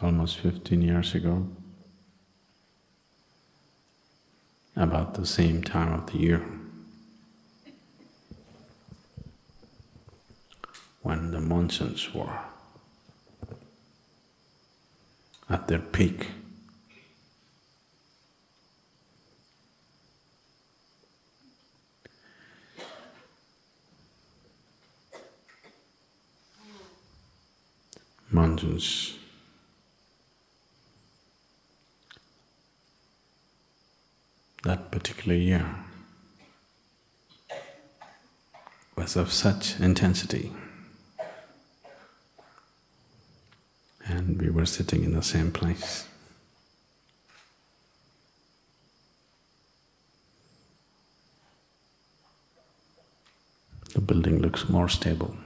almost 15 years ago, about the same time of the year, when the monsoons were at their peak. Monsoons that particular year was of such intensity, and we were sitting in the same place. The building looks more stable.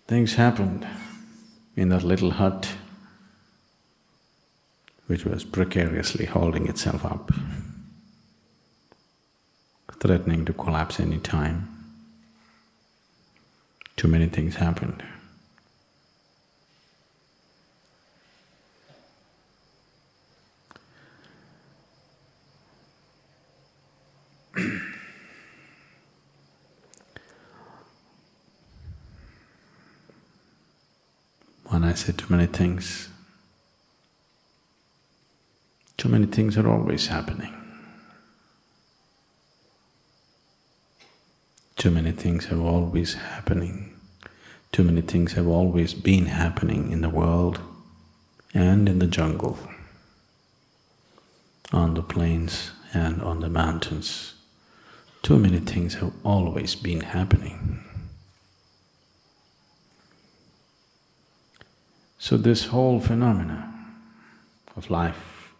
Things happened in that little hut which was precariously holding itself up, threatening to collapse any time. Too many things happened. When I say too many things are always happening. Too many things have always happening. Too many things have always been happening in the world and in the jungle, on the plains and on the mountains. Too many things have always been happening. So this whole phenomena of life,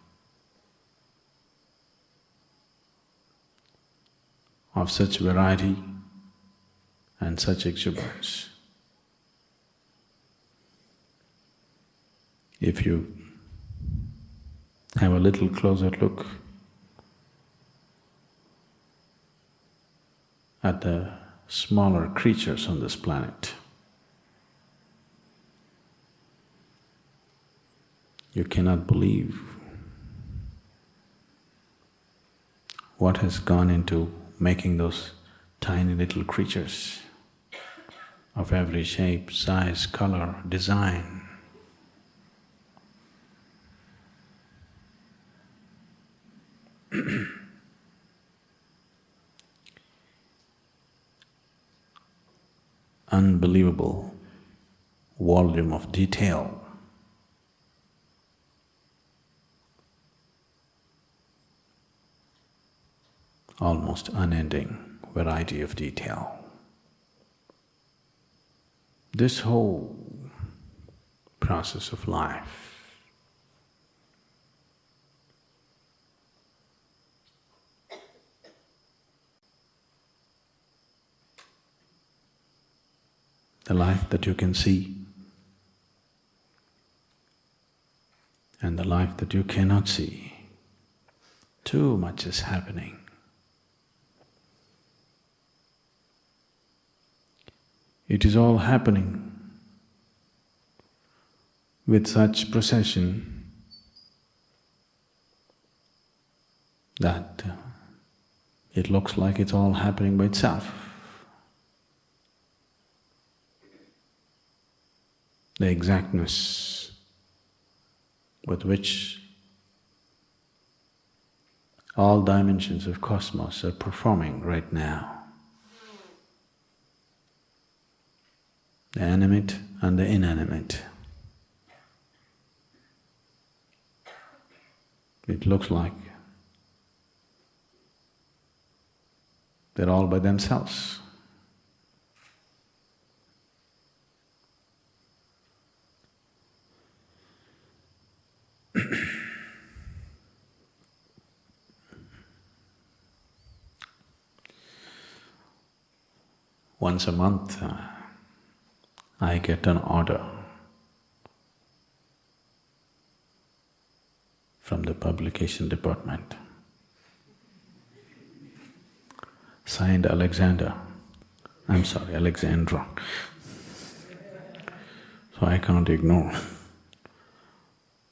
of such variety and such exuberance, if you have a little closer look at the smaller creatures on this planet, you cannot believe what has gone into making those tiny little creatures of every shape, size, color, design. Unbelievable volume of detail. Almost unending variety of detail. This whole process of life the life that you can see and the life that you cannot see, too much is happening. It is all happening with such precision that it looks like it's all happening by itself. The exactness with which all dimensions of cosmos are performing right now. The animate and the inanimate. It looks like they're all by themselves. Once a month, I get an order from the publication department. Signed Alexander. I'm sorry, Alexandra. So I can't ignore.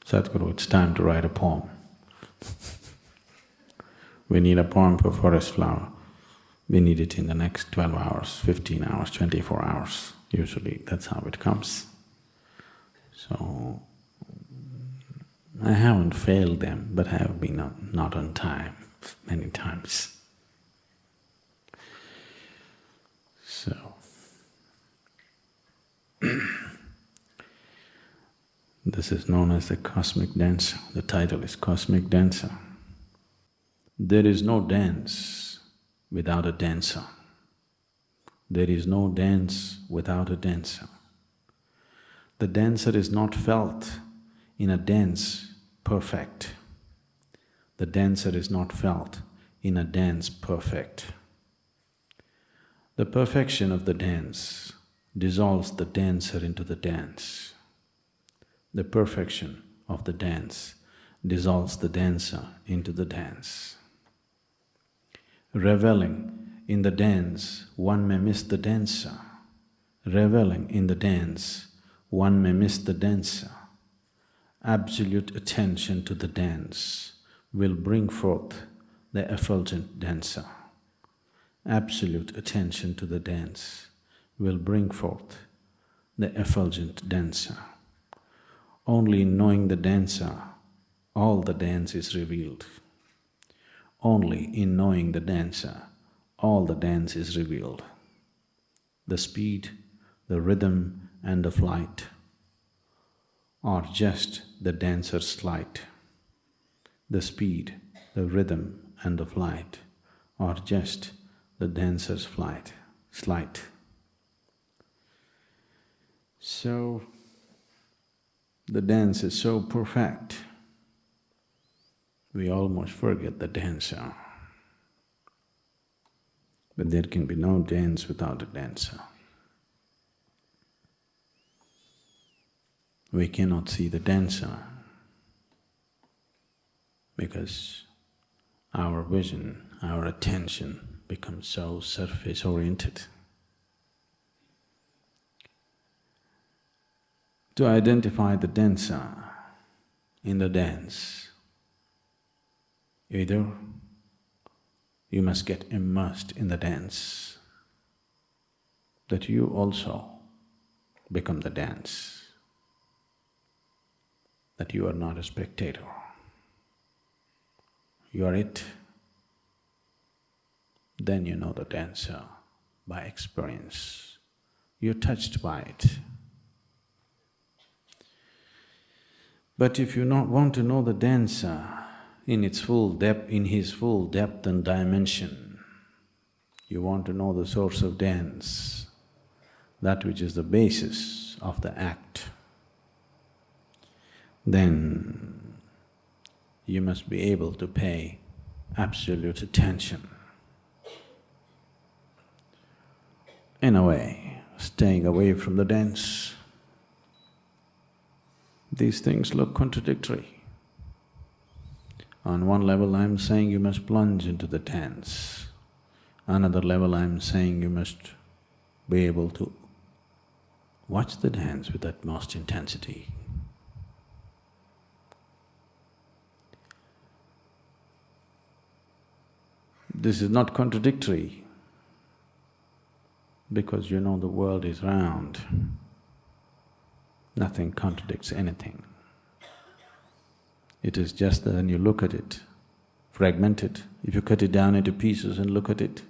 Sadhguru, it's time to write a poem. We need a poem for forest flower. We need it in the next 12 hours, 15 hours, 24 hours. Usually that's how it comes. So I haven't failed them, but I have been not on time many times. So this is known as the cosmic dancer. The title is Cosmic Dancer. There is no dance without a dancer. There is no dance without a dancer. The dancer is not felt in a dance perfect. The dancer is not felt in a dance perfect. The perfection of the dance dissolves the dancer into the dance. The perfection of the dance dissolves the dancer into the dance. Reveling in the dance, one may miss the dancer. Reveling in the dance, one may miss the dancer. Absolute attention to the dance will bring forth the effulgent dancer. Absolute attention to the dance will bring forth the effulgent dancer. Only in knowing the dancer, all the dance is revealed. Only in knowing the dancer, all the dance is revealed. The speed, the rhythm and the flight are just the dancer's sleight. The speed, the rhythm and the flight are just the dancer's sleight. So, the dance is so perfect, we almost forget the dancer. But there can be no dance without a dancer. We cannot see the dancer because our vision, our attention becomes so surface-oriented. To identify the dancer in the dance, either you must get immersed in the dance, that you also become the dance, that you are not a spectator, you are it. Then you know the dancer by experience, you're touched by it. But if you not want to know the dancer in its full depth, in his full depth and dimension, you want to know the source of dance, that which is the basis of the act, then you must be able to pay absolute attention. In a way, staying away from the dance. These things look contradictory. On one level I'm saying you must plunge into the dance. Another level I'm saying you must be able to watch the dance with utmost intensity. This is not contradictory because you know the world is round. Nothing contradicts anything. It is just that when you look at it, fragmented, if you cut it down into pieces and look at it,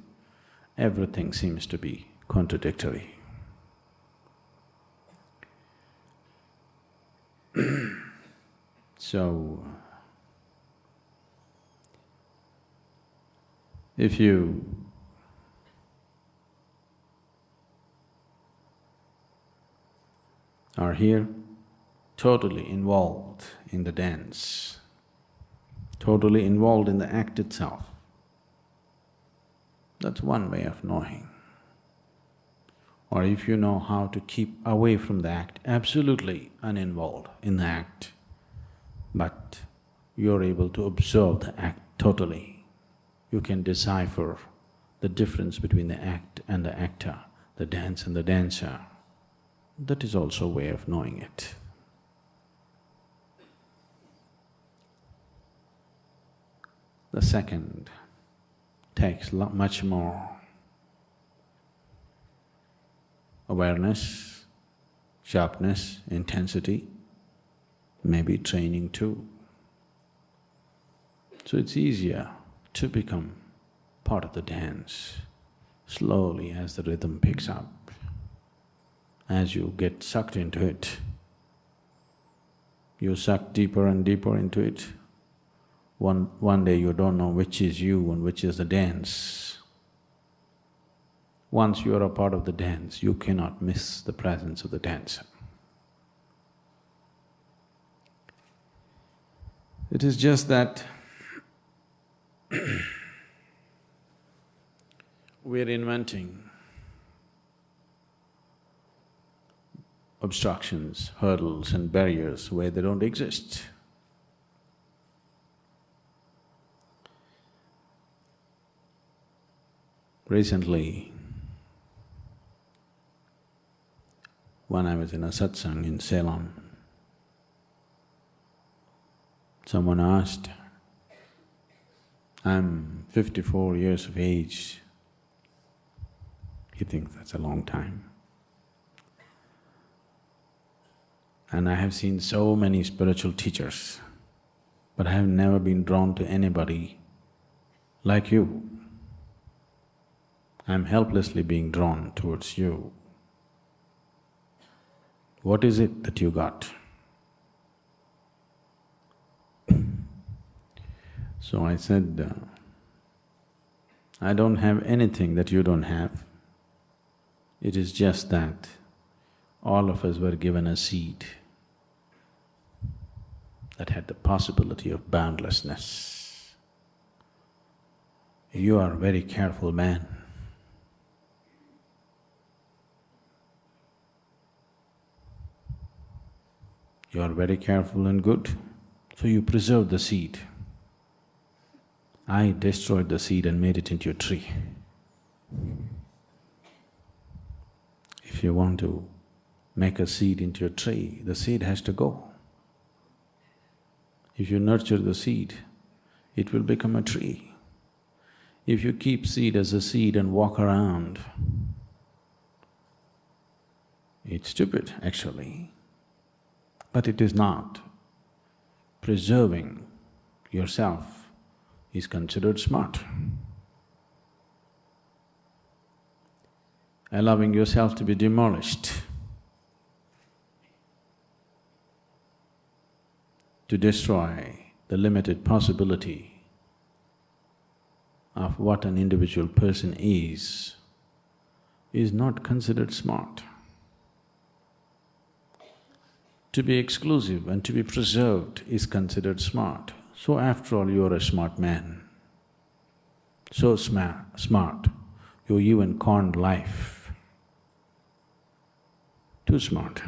everything seems to be contradictory. So, if you are here totally involved in the dance, totally involved in the act itself, that's one way of knowing. Or if you know how to keep away from the act, absolutely uninvolved in the act, but you're able to observe the act totally, you can decipher the difference between the act and the actor, the dance and the dancer. That is also a way of knowing it. The second takes much more awareness, sharpness, intensity, maybe training too. So it's easier to become part of the dance slowly as the rhythm picks up. As you get sucked into it, you suck deeper and deeper into it. One day you don't know which is you and which is the dance. Once you are a part of the dance, you cannot miss the presence of the dancer. It is just that we're inventing obstructions, hurdles and barriers where they don't exist. Recently, when I was in a satsang in Ceylon, someone asked, I'm 54 years of age. He thinks that's a long time. And I have seen so many spiritual teachers, but I have never been drawn to anybody like you. I'm helplessly being drawn towards you. What is it that you got? So I said, I don't have anything that you don't have. It is just that all of us were given a seed that had the possibility of boundlessness. You are a very careful man. You are very careful and good, so you preserve the seed. I destroyed the seed and made it into a tree. If you want to make a seed into a tree, the seed has to go. If you nurture the seed, it will become a tree. If you keep seed as a seed and walk around, it's stupid actually, but it is not. Preserving yourself is considered smart. Allowing yourself to be demolished, to destroy the limited possibility of what an individual person is not considered smart. To be exclusive and to be preserved is considered smart. So after all, you're a smart man. So smart, you even conned life. Too smart.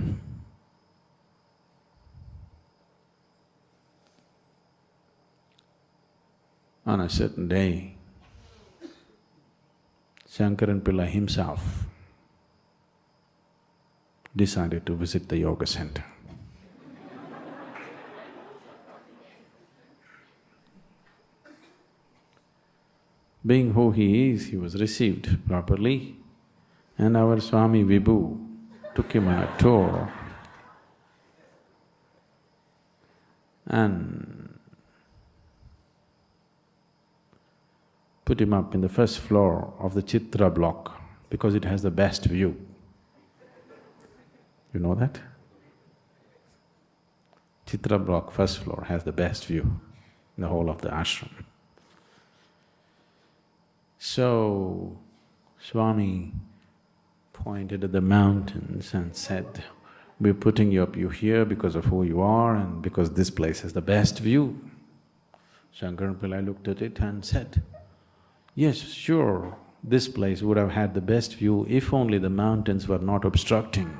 On a certain day, Shankaran Pillai himself decided to visit the yoga center. Being who he is, he was received properly, and our Swami Vibhu took him on a tour and put him up in the first floor of the Chitra block because it has the best view. You know that? Chitra block, first floor, has the best view in the whole of the ashram. So, Swami pointed at the mountains and said, we're putting you up here because of who you are and because this place has the best view. Shankaran Pillai looked at it and said, yes, sure, this place would have had the best view if only the mountains were not obstructing.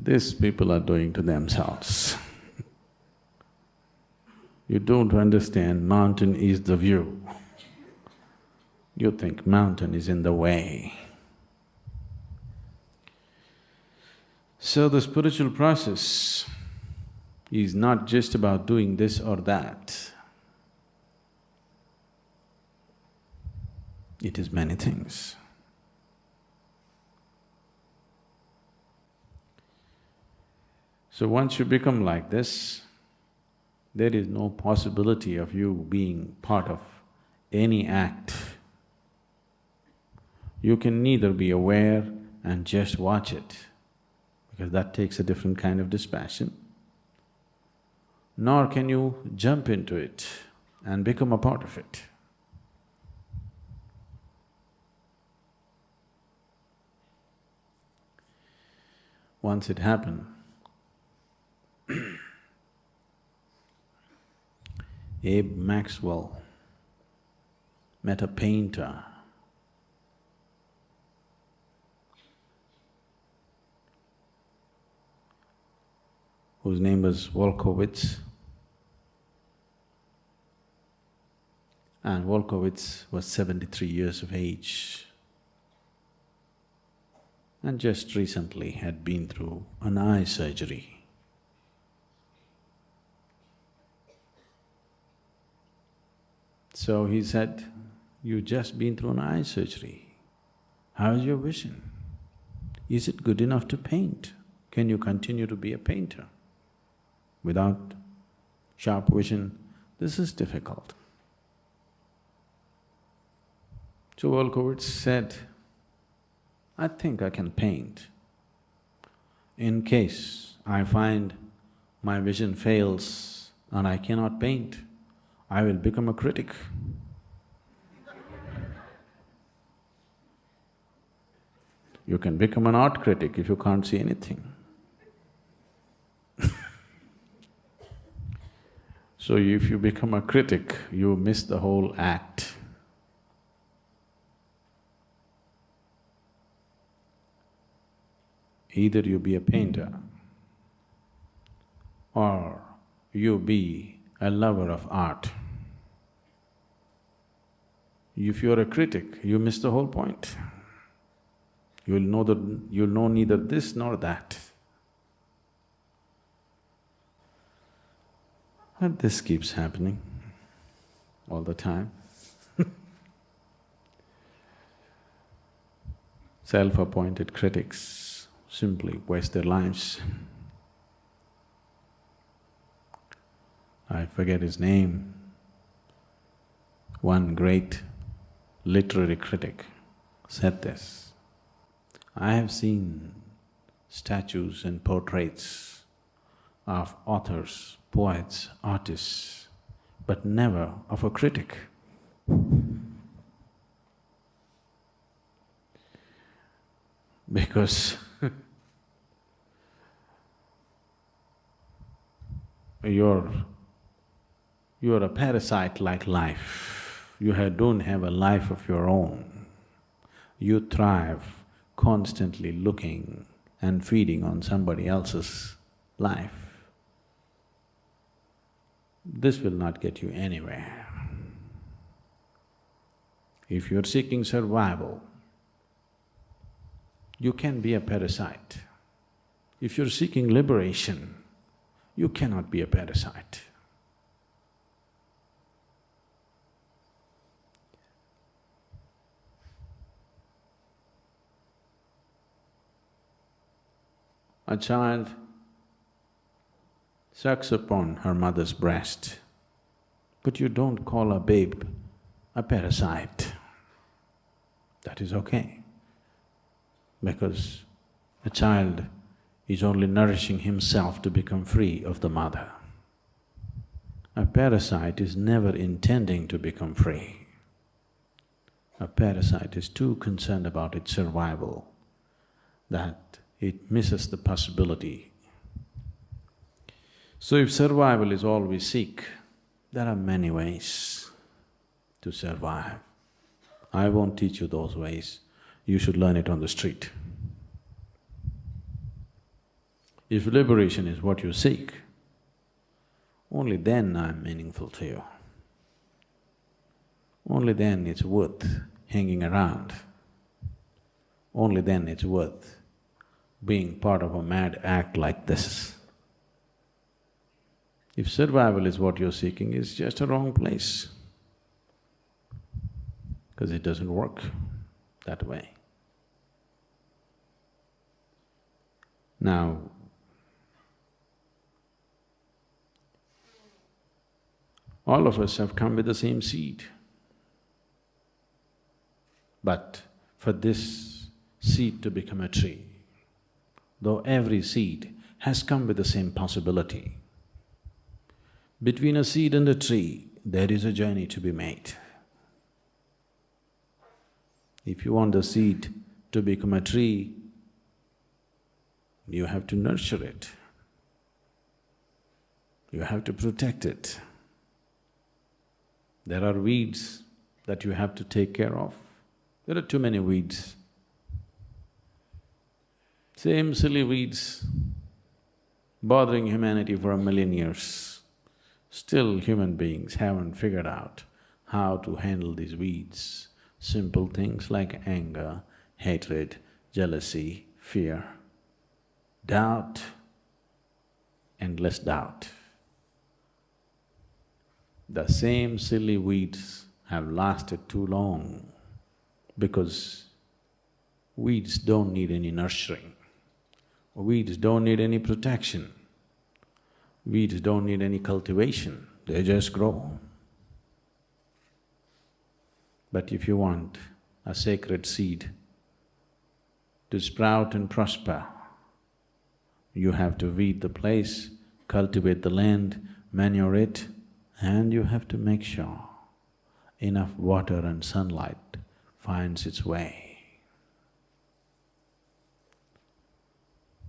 These people are doing to themselves. You don't understand, mountain is the view. You think mountain is in the way. So the spiritual process is not just about doing this or that. It is many things. So once you become like this, there is no possibility of you being part of any act. You can neither be aware and just watch it, because that takes a different kind of dispassion, nor can you jump into it and become a part of it. Once it happened, Abe Maxwell met a painter whose name was Volkowitz, and Volkowitz was 73 years of age and just recently had been through an eye surgery. So he said, "You've just been through an eye surgery. How is your vision? Is it good enough to paint? Can you continue to be a painter? Without sharp vision, this is difficult." So Volkowitz said, "I think I can paint. In case I find my vision fails and I cannot paint, I will become a critic." You can become an art critic if you can't see anything. So if you become a critic, you miss the whole act. Either you be a painter or you be a lover of art. If you're a critic, you miss the whole point. You'll know neither this nor that. And this keeps happening all the time. Self-appointed critics simply waste their lives. I forget his name. One great literary critic said this, "I have seen statues and portraits of authors, poets, artists, but never of a critic." Because you're a parasite like life. You don't have a life of your own. You thrive constantly looking and feeding on somebody else's life. This will not get you anywhere. If you're seeking survival, you can be a parasite. If you're seeking liberation, you cannot be a parasite. A child sucks upon her mother's breast, but you don't call a babe a parasite. That is okay, because a child is only nourishing himself to become free of the mother. A parasite is never intending to become free. A parasite is too concerned about its survival that it misses the possibility. So if survival is all we seek, there are many ways to survive. I won't teach you those ways, you should learn it on the street. If liberation is what you seek, only then I'm meaningful to you. Only then it's worth hanging around. Only then it's worth being part of a mad act like this. If survival is what you're seeking, it's just a wrong place, because it doesn't work that way. Now, all of us have come with the same seed. But for this seed to become a tree, though every seed has come with the same possibility, between a seed and a tree, there is a journey to be made. If you want the seed to become a tree, you have to nurture it. You have to protect it. There are weeds that you have to take care of. There are too many weeds. Same silly weeds bothering humanity for 1,000,000 years. Still human beings haven't figured out how to handle these weeds. Simple things like anger, hatred, jealousy, fear, doubt, endless doubt. The same silly weeds have lasted too long because weeds don't need any nurturing. Weeds don't need any protection. Weeds don't need any cultivation, they just grow. But if you want a sacred seed to sprout and prosper, you have to weed the place, cultivate the land, manure it, and you have to make sure enough water and sunlight finds its way.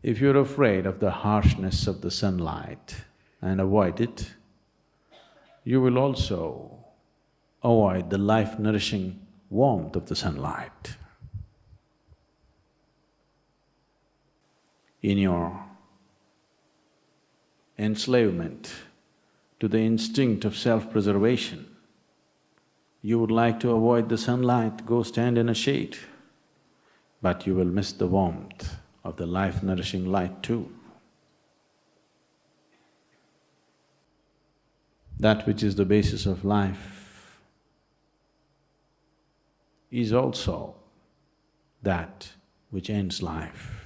If you're afraid of the harshness of the sunlight and avoid it, you will also avoid the life-nourishing warmth of the sunlight. In your enslavement to the instinct of self-preservation, you would like to avoid the sunlight, go stand in a shade, but you will miss the warmth of the life-nourishing light too. That which is the basis of life is also that which ends life.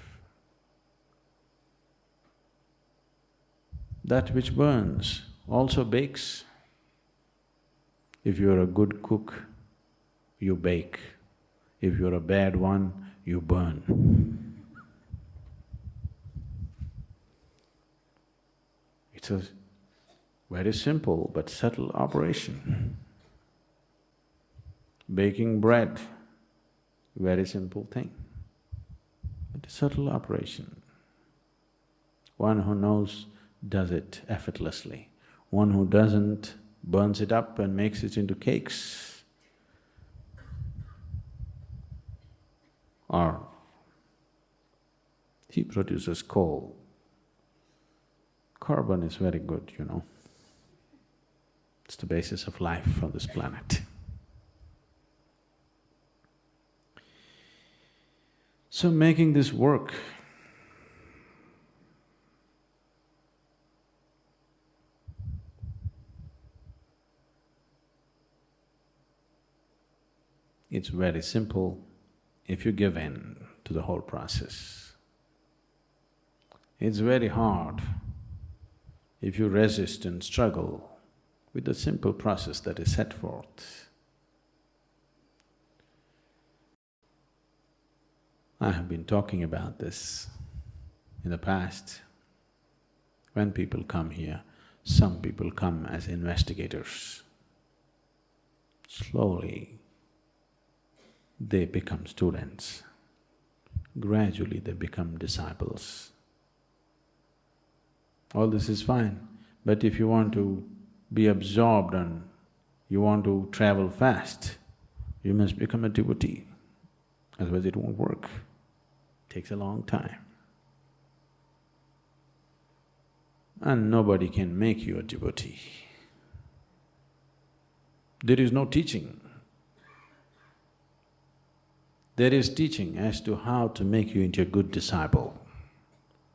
That which burns also bakes. If you're a good cook, you bake. If you're a bad one, you burn. It's a very simple but subtle operation. Baking bread, very simple thing, but a subtle operation. One who knows does it effortlessly. One who doesn't burns it up and makes it into cakes. Or he produces coal. Carbon is very good, you know. It's the basis of life on this planet. So making this work, it's very simple if you give in to the whole process. It's very hard if you resist and struggle with the simple process that is set forth. I have been talking about this in the past. When people come here, some people come as investigators. Slowly, they become students. Gradually, they become disciples. All this is fine, but if you want to be absorbed and you want to travel fast, you must become a devotee, otherwise it won't work. It takes a long time. and nobody can make you a devotee. There is no teaching. There is teaching as to how to make you into a good disciple.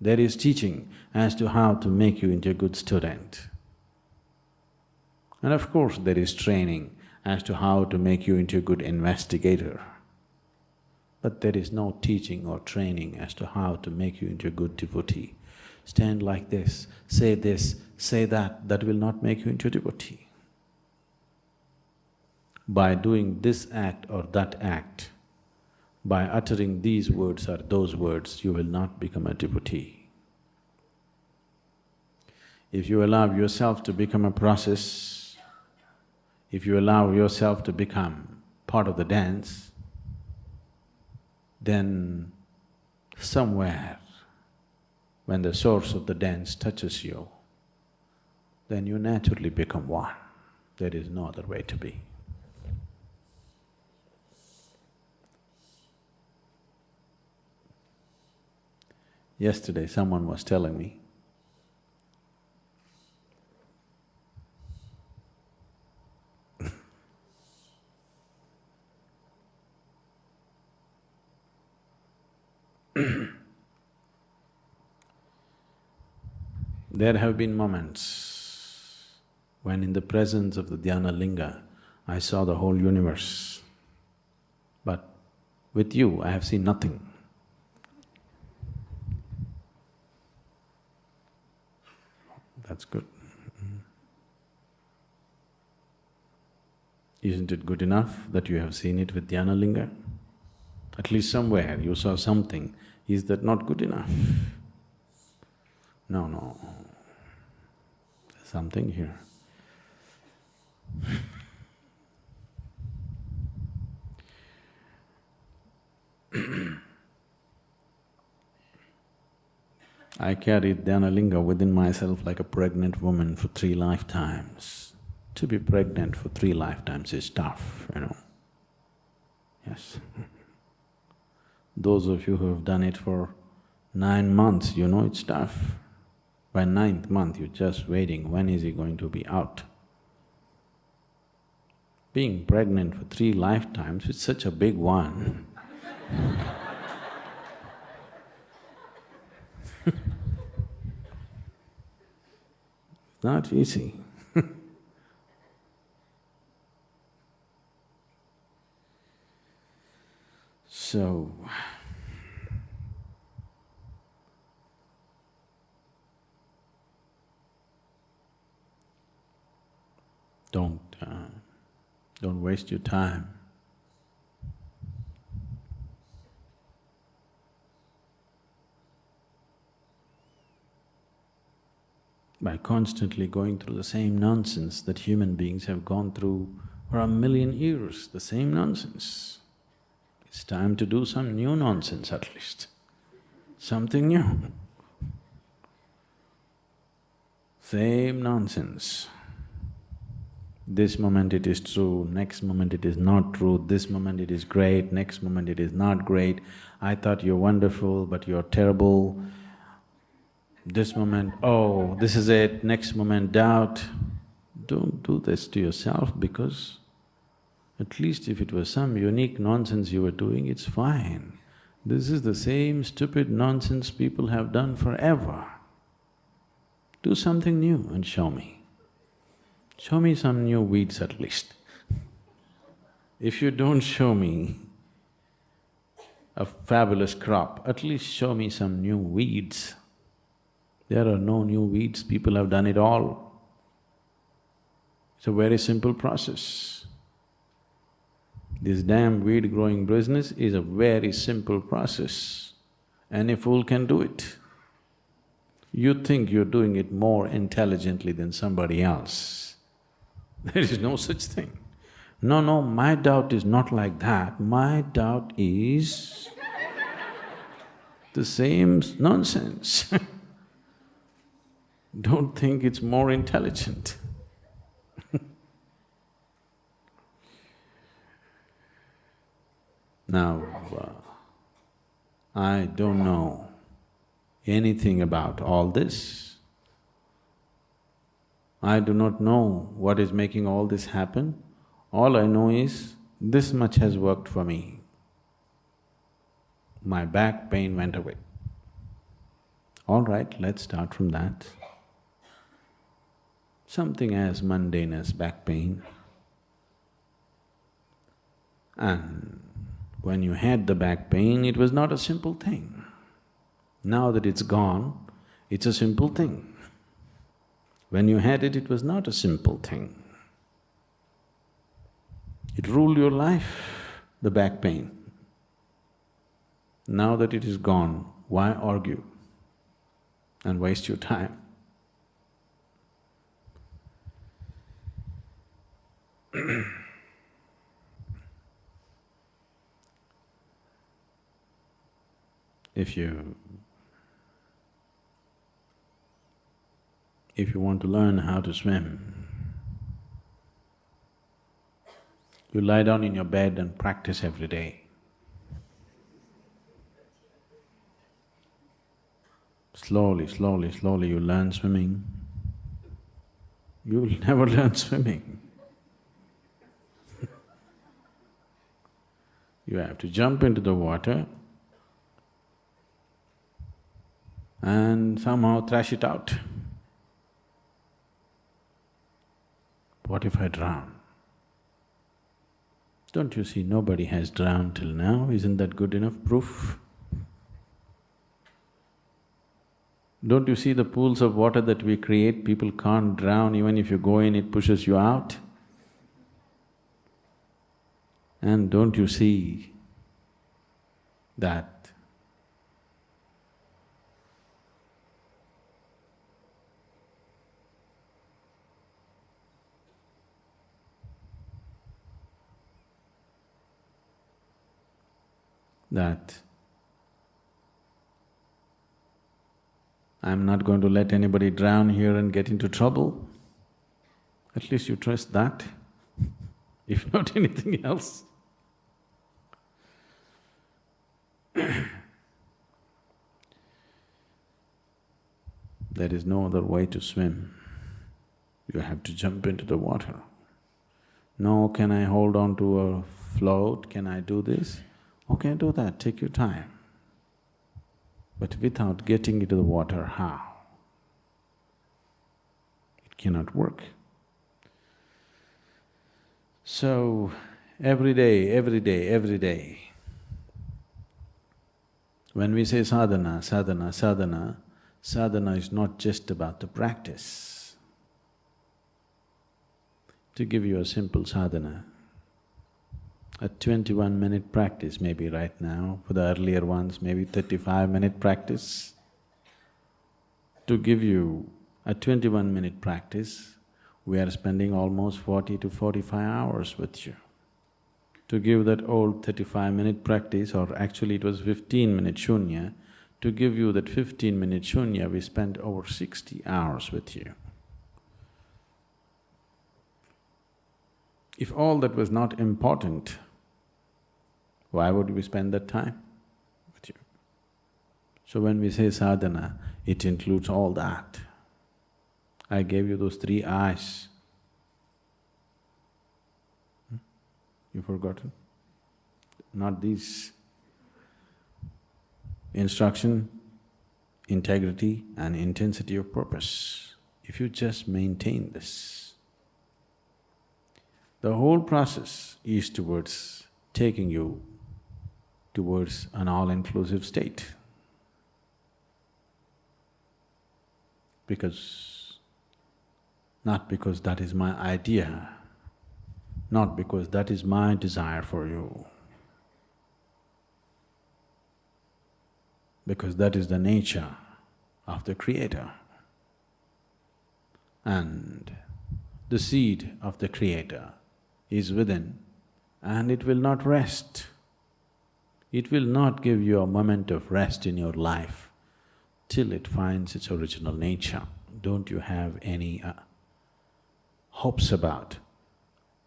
There is teaching as to how to make you into a good student. And of course, there is training as to how to make you into a good investigator. But there is no teaching or training as to how to make you into a good devotee. Stand like this, say that, that will not make you into a devotee. By doing this act or that act, by uttering these words or those words, you will not become a devotee. If you allow yourself to become a process, if you allow yourself to become part of the dance, then somewhere when the source of the dance touches you, then you naturally become one. There is no other way to be. Yesterday someone was telling me, there have been moments when in the presence of the dhyana linga, I saw the whole universe. But with you, I have seen nothing. That's good. Isn't it good enough that you have seen it with dhyana linga? At least somewhere you saw something. Is that not good enough? No, there's something here. I carried dhyana linga within myself like a pregnant woman for 3 lifetimes. To be pregnant for 3 lifetimes is tough, you know. Yes. Those of you who have done it for 9 months, you know it's tough. By 9th month, you're just waiting, when is he going to be out? Being pregnant for 3 lifetimes, it's such a big one. It's not easy. So, don't waste your time. By constantly going through the same nonsense that human beings have gone through for 1,000,000 years, the same nonsense. It's time to do some new nonsense at least, something new. Same nonsense. This moment it is true, next moment it is not true, this moment it is great, next moment it is not great. I thought you're wonderful, but you're terrible. This moment, oh, this is it, next moment, doubt. Don't do this to yourself, because at least if it was some unique nonsense you were doing, it's fine. This is the same stupid nonsense people have done forever. Do something new and show me. Show me some new weeds at least. If you don't show me a fabulous crop, at least show me some new weeds. There are no new weeds, people have done it all. It's a very simple process. This damn weed growing business is a very simple process. Any fool can do it. You think you're doing it more intelligently than somebody else. There is no such thing. No, my doubt is not like that. My doubt is the same nonsense. Don't think it's more intelligent. Now, I don't know anything about all this, I do not know what is making all this happen. All I know is this much has worked for me. My back pain went away. All right, let's start from that. Something as mundane as back pain. And when you had the back pain, it was not a simple thing. Now that it's gone, it's a simple thing. When you had it, it was not a simple thing. It ruled your life, the back pain. Now that it is gone, why argue and waste your time? If you want to learn how to swim, you lie down in your bed and practice every day. Slowly, slowly, slowly you learn swimming. You will never learn swimming. You have to jump into the water and somehow thrash it out. What if I drown? Don't you see nobody has drowned till now? Isn't that good enough proof? Don't you see the pools of water that we create? People can't drown, even if you go in, it pushes you out. And don't you see that I'm not going to let anybody drown here and get into trouble? At least you trust that, if not anything else. There is no other way to swim. You have to jump into the water. No, can I hold on to a float? Can I do this? Okay, do that, take your time. But without getting into the water, how? It cannot work. So, every day, when we say sadhana, sadhana, sadhana, sadhana is not just about the practice. To give you a simple sadhana, a 21-minute practice maybe right now, for the earlier ones maybe 35-minute practice. To give you a 21-minute practice, we are spending almost 40 to 45 hours with you. To give that old 35-minute practice, or actually it was 15-minute shunya, to give you that 15-minute shunya, we spent over 60 hours with you. If all that was not important, why would we spend that time with you? So when we say sadhana, it includes all that. I gave you those 3 eyes. You've forgotten? Not these. Instruction, integrity and intensity of purpose. If you just maintain this, the whole process is towards taking you towards an all-inclusive state. Not because that is my idea, not because that is my desire for you, because that is the nature of the Creator. And the seed of the Creator is within, and it will not rest. It will not give you a moment of rest in your life till it finds its original nature. Don't you have any hopes about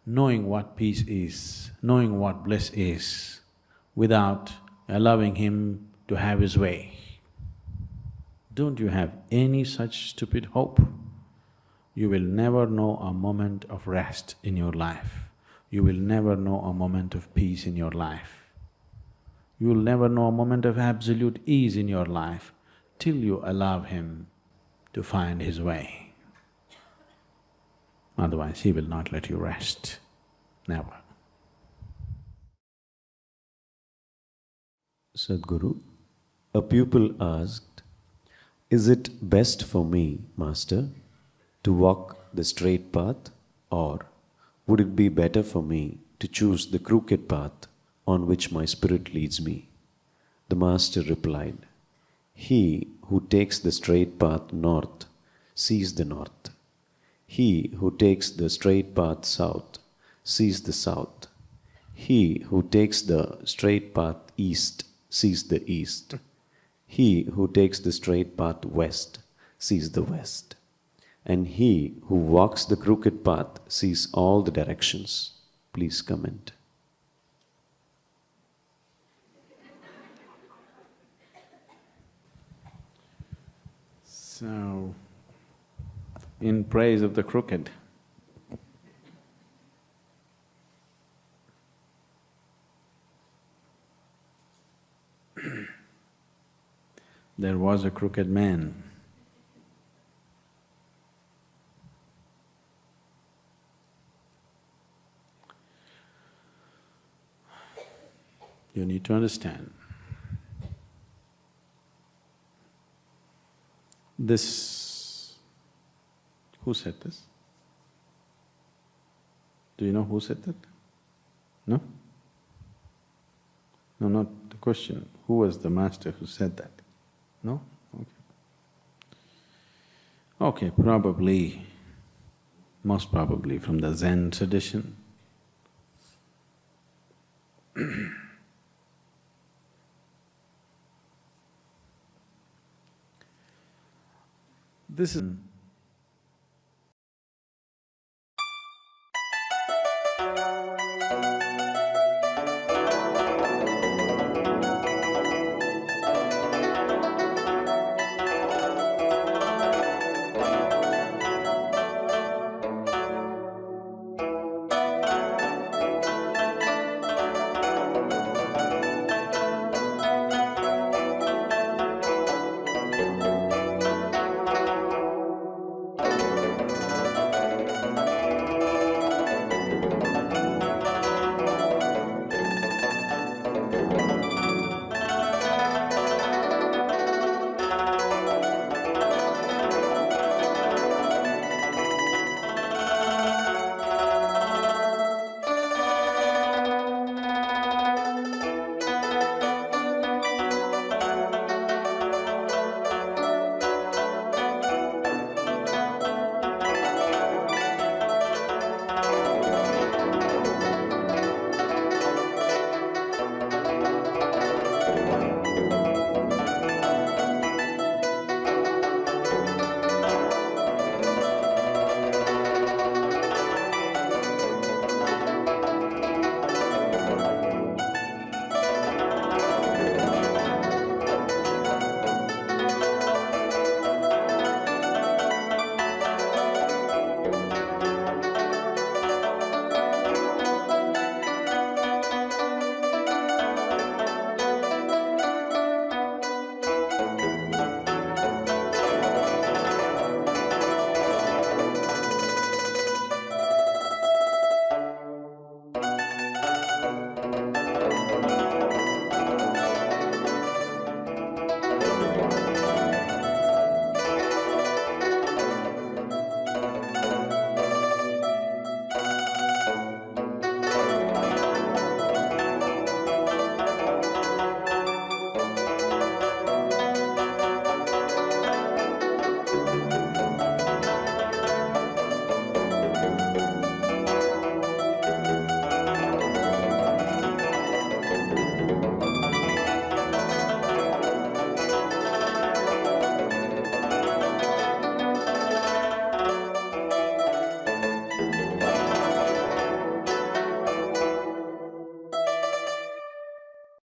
knowing what peace is, knowing what bliss is, without allowing Him to have His way? Don't you have any such stupid hope? you will never know a moment of rest in your life. You will never know a moment of peace in your life. You will never know a moment of absolute ease in your life till you allow him to find his way. Otherwise, he will not let you rest, never. Sadhguru, a pupil asked, "Is it best for me, Master, to walk the straight path, or would it be better for me to choose the crooked path on which my spirit leads me?" The Master replied, "He who takes the straight path north sees the north. He who takes the straight path south sees the south. He who takes the straight path east sees the east. He who takes the straight path west sees the west. And he who walks the crooked path sees all the directions." Please comment. So, in praise of the crooked, there was a crooked man. You need to understand, this… Who said this? Do you know who said that? No? No, not the question. Who was the master who said that? No? Okay. Okay, probably, most probably from the Zen tradition. This is